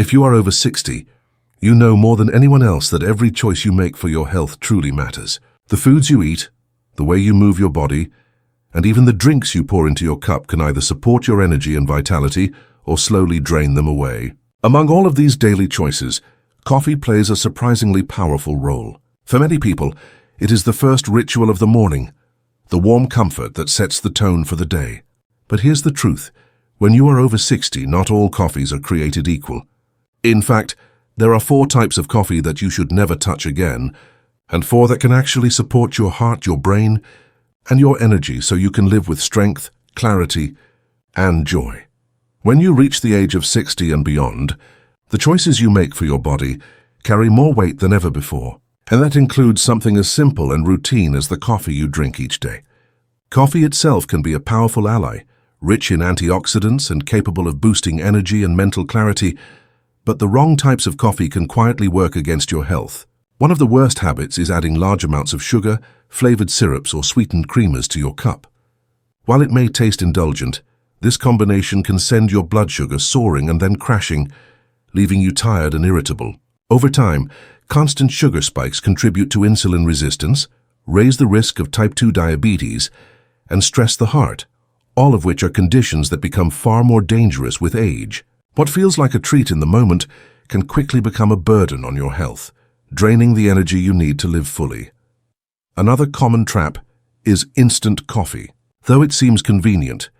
If you are over 60, you know more than anyone else that every choice you make for your health truly matters. The foods you eat, the way you move your body, and even the drinks you pour into your cup can either support your energy and vitality or slowly drain them away. Among all of these daily choices, coffee plays a surprisingly powerful role. For many people, it is the first ritual of the morning, the warm comfort that sets the tone for the day. But here's the truth. When you are over 60, not all coffees are created equal. In fact, there are 4 types of coffee that you should never touch again, and 4 that can actually support your heart, your brain, and your energy so you can live with strength, clarity, and joy. When you reach the age of 60 and beyond, the choices you make for your body carry more weight than ever before, and that includes something as simple and routine as the coffee you drink each day. Coffee itself can be a powerful ally, rich in antioxidants and capable of boosting energy and mental clarity, but the wrong types of coffee can quietly work against your health. One of the worst habits is adding large amounts of sugar, flavored syrups, or sweetened creamers to your cup. While it may taste indulgent, this combination can send your blood sugar soaring and then crashing, leaving you tired and irritable. Over time, constant sugar spikes contribute to insulin resistance, raise the risk of type 2 diabetes, and stress the heart, all of which are conditions that become far more dangerous with age. What feels like a treat in the moment can quickly become a burden on your health, draining the energy you need to live fully. Another common trap is instant coffee. Though it seems convenient,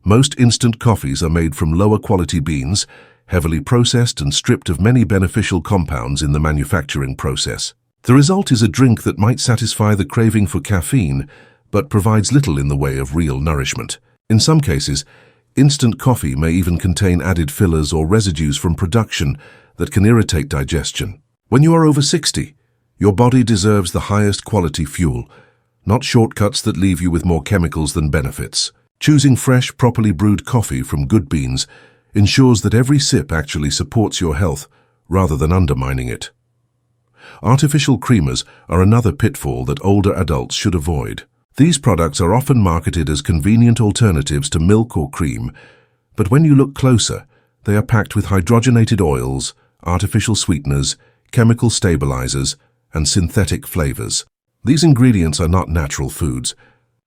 most instant coffees are made from lower quality beans, heavily processed and stripped of many beneficial compounds in the manufacturing process. The result is a drink that might satisfy the craving for caffeine, but provides little in the way of real nourishment. In some cases, instant coffee may even contain added fillers or residues from production that can irritate digestion. When you are over 60, your body deserves the highest quality fuel, not shortcuts that leave you with more chemicals than benefits. Choosing fresh, properly brewed coffee from good beans ensures that every sip actually supports your health rather than undermining it. Artificial creamers are another pitfall that older adults should avoid. These products are often marketed as convenient alternatives to milk or cream, but when you look closer, they are packed with hydrogenated oils, artificial sweeteners, chemical stabilizers, and synthetic flavors. These ingredients are not natural foods.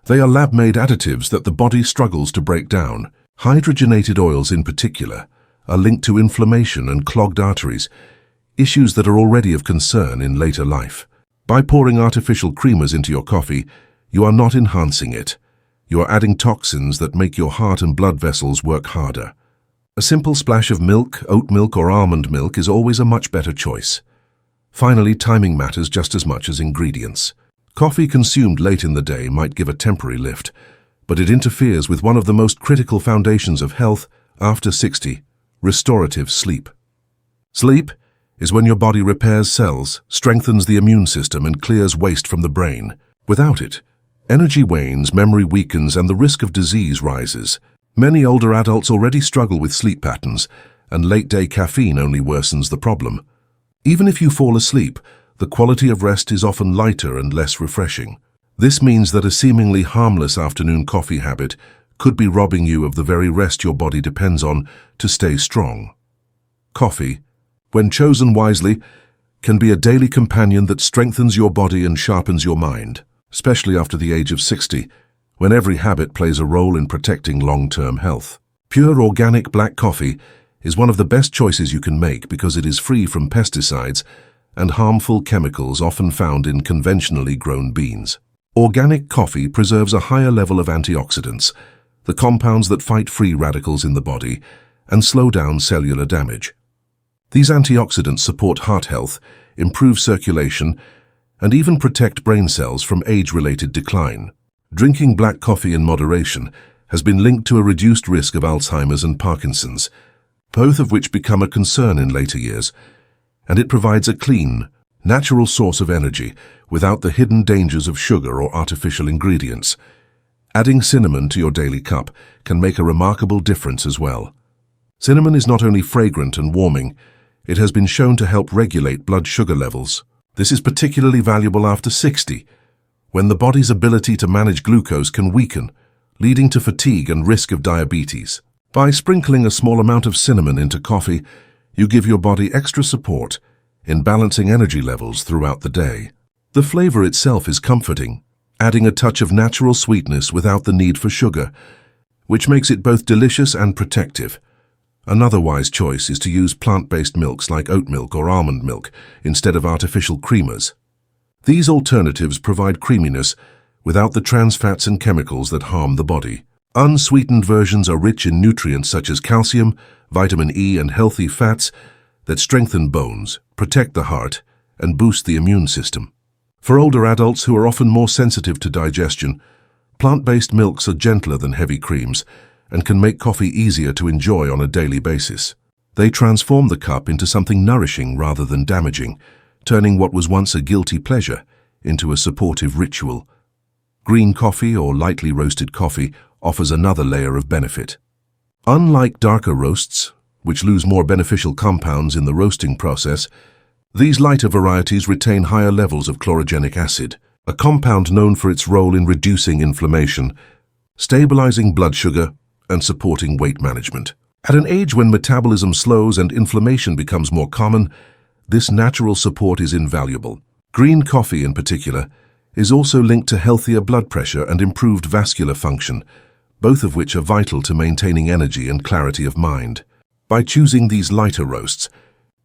They are lab-made additives that the body struggles to break down. Hydrogenated oils in particular are linked to inflammation and clogged arteries, issues that are already of concern in later life. By pouring artificial creamers into your coffee, you are not enhancing it. You are adding toxins that make your heart and blood vessels work harder. A simple splash of milk, oat milk, or almond milk is always a much better choice. Finally, timing matters just as much as ingredients. Coffee consumed late in the day might give a temporary lift, but it interferes with one of the most critical foundations of health after 60, restorative sleep. Sleep is when your body repairs cells, strengthens the immune system, and clears waste from the brain. Without it, energy wanes, memory weakens, and the risk of disease rises. Many older adults already struggle with sleep patterns, and late-day caffeine only worsens the problem. Even if you fall asleep, the quality of rest is often lighter and less refreshing. This means that a seemingly harmless afternoon coffee habit could be robbing you of the very rest your body depends on to stay strong. Coffee, when chosen wisely, can be a daily companion that strengthens your body and sharpens your mind, especially after the age of 60, when every habit plays a role in protecting long-term health. Pure organic black coffee is one of the best choices you can make because it is free from pesticides and harmful chemicals often found in conventionally grown beans. Organic coffee preserves a higher level of antioxidants, the compounds that fight free radicals in the body and slow down cellular damage. These antioxidants support heart health, improve circulation, and even protect brain cells from age-related decline. Drinking black coffee in moderation has been linked to a reduced risk of Alzheimer's and Parkinson's, both of which become a concern in later years, and it provides a clean, natural source of energy without the hidden dangers of sugar or artificial ingredients. Adding cinnamon to your daily cup can make a remarkable difference as well. Cinnamon is not only fragrant and warming, it has been shown to help regulate blood sugar levels. This is particularly valuable after 60, when the body's ability to manage glucose can weaken, leading to fatigue and risk of diabetes. By sprinkling a small amount of cinnamon into coffee, You give your body extra support in balancing energy levels throughout the day. The flavor itself is comforting, adding a touch of natural sweetness without the need for sugar, which makes it both delicious and protective. Another wise choice is to use plant-based milks like oat milk or almond milk instead of artificial creamers. These alternatives provide creaminess without the trans fats and chemicals that harm the body. Unsweetened versions are rich in nutrients such as calcium, vitamin E, and healthy fats that strengthen bones, protect the heart, and boost the immune system. For older adults who are often more sensitive to digestion, plant-based milks are gentler than heavy creams and can make coffee easier to enjoy on a daily basis. They transform the cup into something nourishing rather than damaging, turning what was once a guilty pleasure into a supportive ritual. Green coffee or lightly roasted coffee offers another layer of benefit. Unlike darker roasts, which lose more beneficial compounds in the roasting process, these lighter varieties retain higher levels of chlorogenic acid, a compound known for its role in reducing inflammation, stabilizing blood sugar, and supporting weight management. At an age when metabolism slows and inflammation becomes more common, this natural support is invaluable. Green coffee, in particular, is also linked to healthier blood pressure and improved vascular function, both of which are vital to maintaining energy and clarity of mind. By choosing these lighter roasts,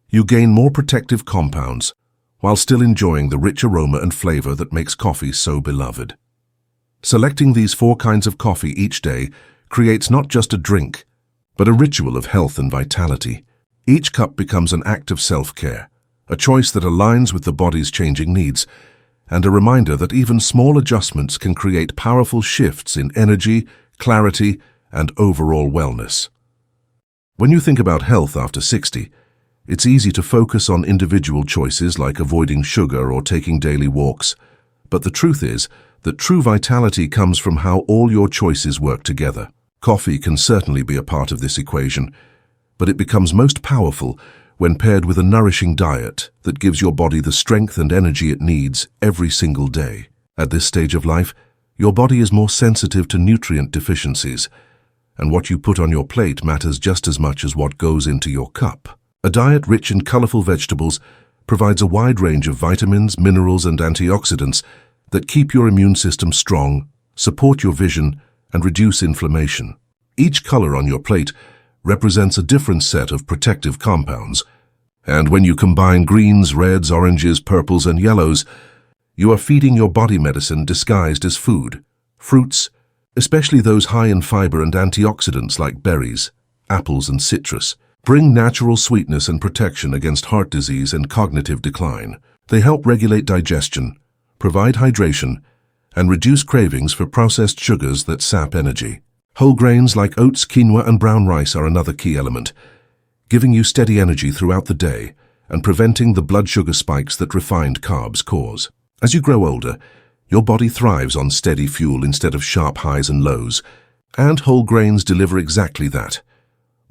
you gain more protective compounds while still enjoying the rich aroma and flavor that makes coffee so beloved. Selecting these 4 kinds of coffee each day creates not just a drink, but a ritual of health and vitality. Each cup becomes an act of self-care, a choice that aligns with the body's changing needs, and a reminder that even small adjustments can create powerful shifts in energy, clarity, and overall wellness. When you think about health after 60, it's easy to focus on individual choices like avoiding sugar or taking daily walks, but the truth is that true vitality comes from how all your choices work together. Coffee can certainly be a part of this equation, but it becomes most powerful when paired with a nourishing diet that gives your body the strength and energy it needs every single day. At this stage of life, your body is more sensitive to nutrient deficiencies, and what you put on your plate matters just as much as what goes into your cup. A diet rich in colorful vegetables provides a wide range of vitamins, minerals, and antioxidants that keep your immune system strong, support your vision, and reduce inflammation. Each color on your plate represents a different set of protective compounds, and when you combine greens, reds, oranges, purples, and yellows, you are feeding your body medicine disguised as food. Fruits, especially those high in fiber and antioxidants like berries, apples, and citrus, bring natural sweetness and protection against heart disease and cognitive decline. They help regulate digestion, provide hydration, and reduce cravings for processed sugars that sap energy. Whole grains like oats, quinoa, and brown rice are another key element, giving you steady energy throughout the day and preventing the blood sugar spikes that refined carbs cause. As you grow older, your body thrives on steady fuel instead of sharp highs and lows, and whole grains deliver exactly that.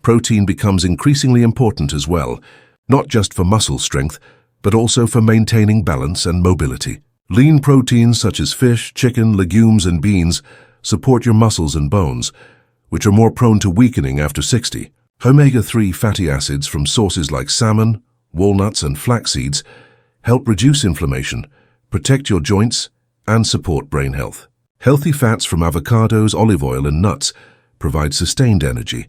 Protein becomes increasingly important as well, not just for muscle strength, but also for maintaining balance and mobility. Lean proteins such as fish, chicken, legumes, and beans support your muscles and bones, which are more prone to weakening after 60. Omega-3 fatty acids from sources like salmon, walnuts, and flax seeds help reduce inflammation, protect your joints, and support brain health. Healthy fats from avocados, olive oil, and nuts provide sustained energy,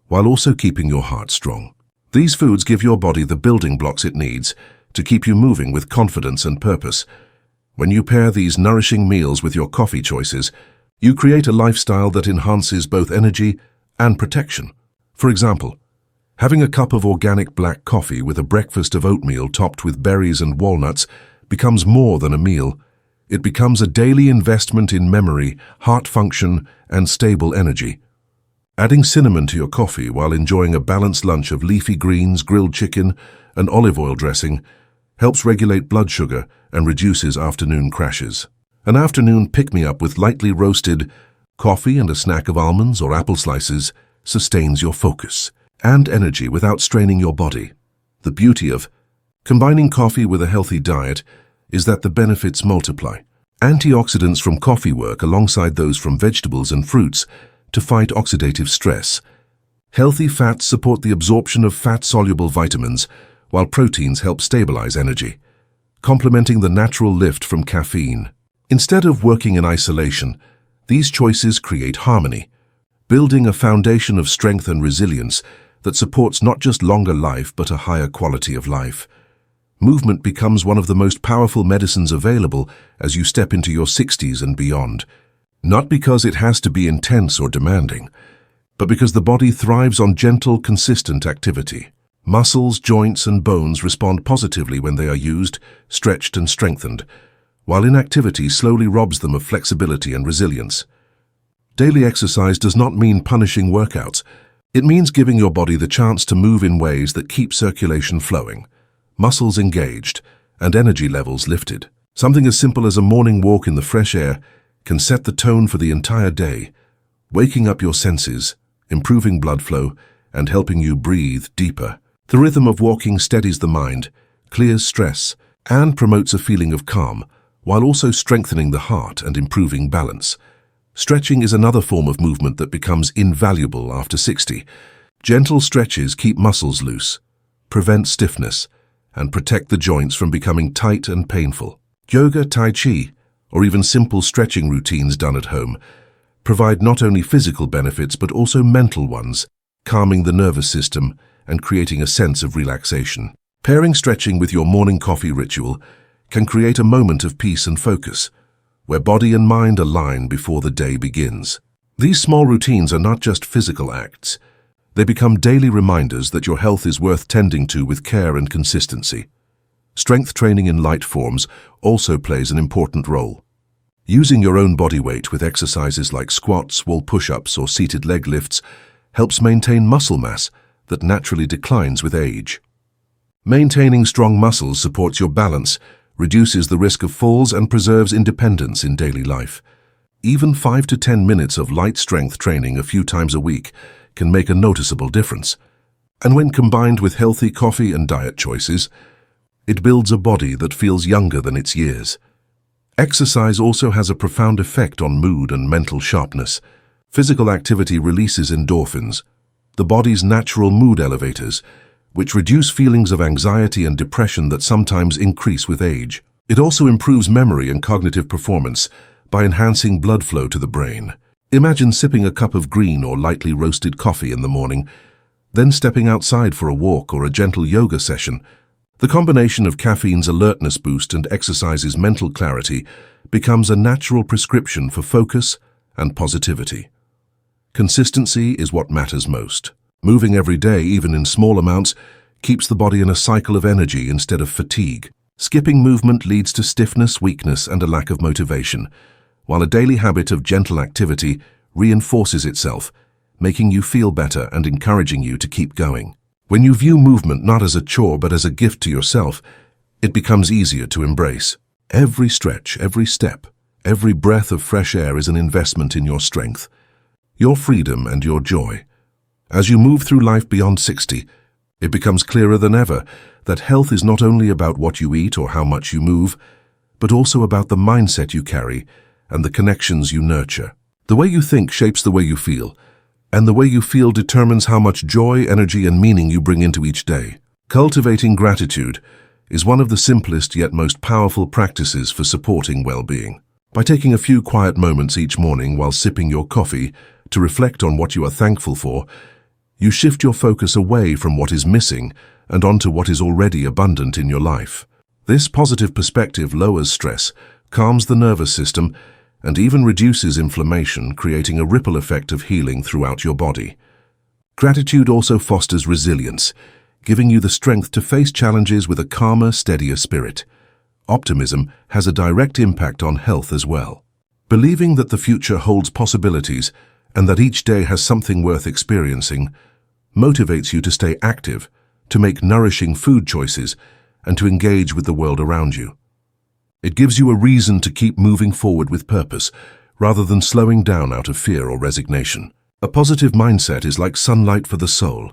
while also keeping your heart strong. These foods give your body the building blocks it needs to keep you moving with confidence and purpose. When you pair these nourishing meals with your coffee choices, you create a lifestyle that enhances both energy and protection. For example, having a cup of organic black coffee with a breakfast of oatmeal topped with berries and walnuts becomes more than a meal. It becomes a daily investment in memory, heart function, and stable energy. Adding cinnamon to your coffee while enjoying a balanced lunch of leafy greens, grilled chicken, and olive oil dressing helps regulate blood sugar and reduces afternoon crashes. An afternoon pick-me-up with lightly roasted coffee and a snack of almonds or apple slices sustains your focus and energy without straining your body. The beauty of combining coffee with a healthy diet is that the benefits multiply. Antioxidants from coffee work alongside those from vegetables and fruits to fight oxidative stress, Healthy fats support the absorption of fat-soluble vitamins, while proteins help stabilize energy, complementing the natural lift from caffeine. Instead of working in isolation, these choices create harmony, building a foundation of strength and resilience that supports not just longer life but a higher quality of life. Movement becomes one of the most powerful medicines available as you step into your 60s and beyond, not because it has to be intense or demanding, but because the body thrives on gentle, consistent activity. Muscles, joints, and bones respond positively when they are used, stretched, and strengthened, while inactivity slowly robs them of flexibility and resilience. Daily exercise does not mean punishing workouts. It means giving your body the chance to move in ways that keep circulation flowing, muscles engaged, and energy levels lifted. Something as simple as a morning walk in the fresh air can set the tone for the entire day, waking up your senses, improving blood flow, and helping you breathe deeper. The rhythm of walking steadies the mind, clears stress, and promotes a feeling of calm, while also strengthening the heart and improving balance. Stretching is another form of movement that becomes invaluable after 60. Gentle stretches keep muscles loose, prevent stiffness, and protect the joints from becoming tight and painful. Yoga, Tai Chi, or even simple stretching routines done at home provide not only physical benefits but also mental ones, calming the nervous system and creating a sense of relaxation. Pairing stretching with your morning coffee ritual can create a moment of peace and focus, where body and mind align before the day begins. These small routines are not just physical acts. They become daily reminders that your health is worth tending to with care and consistency. Strength training in light forms also plays an important role. Using your own body weight with exercises like squats, wall push-ups, or seated leg lifts helps maintain muscle mass that naturally declines with age. Maintaining strong muscles supports your balance, reduces the risk of falls, and preserves independence in daily life. Even 5 to 10 minutes of light strength training a few times a week can make a noticeable difference. And when combined with healthy coffee and diet choices, it builds a body that feels younger than its years. Exercise also has a profound effect on mood and mental sharpness. Physical activity releases endorphins, the body's natural mood elevators, which reduce feelings of anxiety and depression that sometimes increase with age. It also improves memory and cognitive performance by enhancing blood flow to the brain. Imagine sipping a cup of green or lightly roasted coffee in the morning, then stepping outside for a walk or a gentle yoga session. The combination of caffeine's alertness boost and exercise's mental clarity becomes a natural prescription for focus and positivity. Consistency is what matters most. Moving every day, even in small amounts, keeps the body in a cycle of energy instead of fatigue. Skipping movement leads to stiffness, weakness, and a lack of motivation, while a daily habit of gentle activity reinforces itself, making you feel better and encouraging you to keep going. When you view movement not as a chore but as a gift to yourself, it becomes easier to embrace. Every stretch, every step, every breath of fresh air is an investment in your strength, your freedom, and your joy. As you move through life beyond 60, it becomes clearer than ever that health is not only about what you eat or how much you move, but also about the mindset you carry and the connections you nurture. The way you think shapes the way you feel, and the way you feel determines how much joy, energy, and meaning you bring into each day. Cultivating gratitude is one of the simplest yet most powerful practices for supporting well-being. By taking a few quiet moments each morning while sipping your coffee to reflect on what you are thankful for, you shift your focus away from what is missing and onto what is already abundant in your life. This positive perspective lowers stress, calms the nervous system, and even reduces inflammation, creating a ripple effect of healing throughout your body. Gratitude also fosters resilience, giving you the strength to face challenges with a calmer, steadier spirit. Optimism has a direct impact on health as well. Believing that the future holds possibilities and that each day has something worth experiencing motivates you to stay active, to make nourishing food choices, and to engage with the world around you. It gives you a reason to keep moving forward with purpose, rather than slowing down out of fear or resignation. A positive mindset is like sunlight for the soul,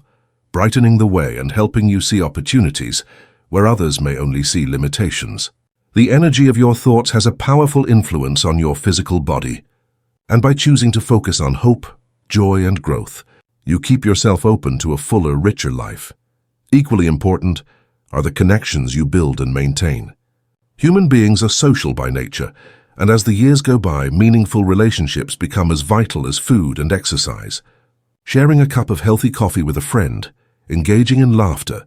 brightening the way and helping you see opportunities where others may only see limitations. The energy of your thoughts has a powerful influence on your physical body, and by choosing to focus on hope, joy, and growth, You keep yourself open to a fuller, richer life. Equally important are the connections you build and maintain. Human beings are social by nature, and as the years go by, meaningful relationships become as vital as food and exercise. Sharing a cup of healthy coffee with a friend, engaging in laughter,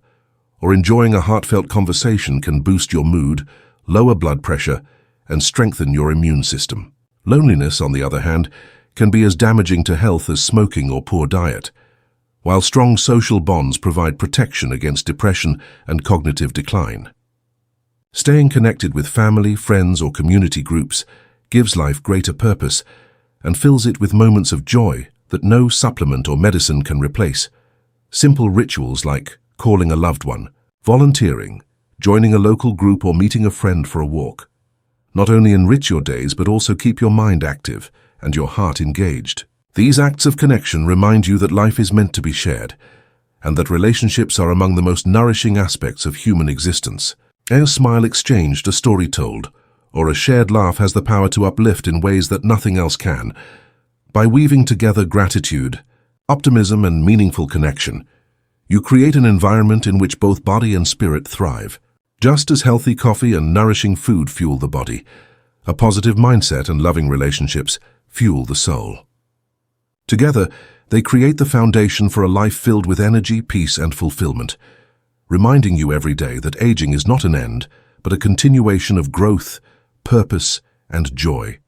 or enjoying a heartfelt conversation can boost your mood, lower blood pressure, and strengthen your immune system. Loneliness, on the other hand, can be as damaging to health as smoking or poor diet, while strong social bonds provide protection against depression and cognitive decline. Staying connected with family, friends, or community groups gives life greater purpose and fills it with moments of joy that no supplement or medicine can replace. Simple rituals like calling a loved one, volunteering, joining a local group, or meeting a friend for a walk not only enrich your days but also keep your mind active and your heart engaged. These acts of connection remind you that life is meant to be shared and that relationships are among the most nourishing aspects of human existence. A smile exchanged, a story told, or a shared laugh has the power to uplift in ways that nothing else can. By weaving together gratitude, optimism, and meaningful connection, you create an environment in which both body and spirit thrive. Just as healthy coffee and nourishing food fuel the body, a positive mindset and loving relationships fuel the soul. Together, they create the foundation for a life filled with energy, peace, and fulfillment, reminding you every day that aging is not an end, but a continuation of growth, purpose, and joy.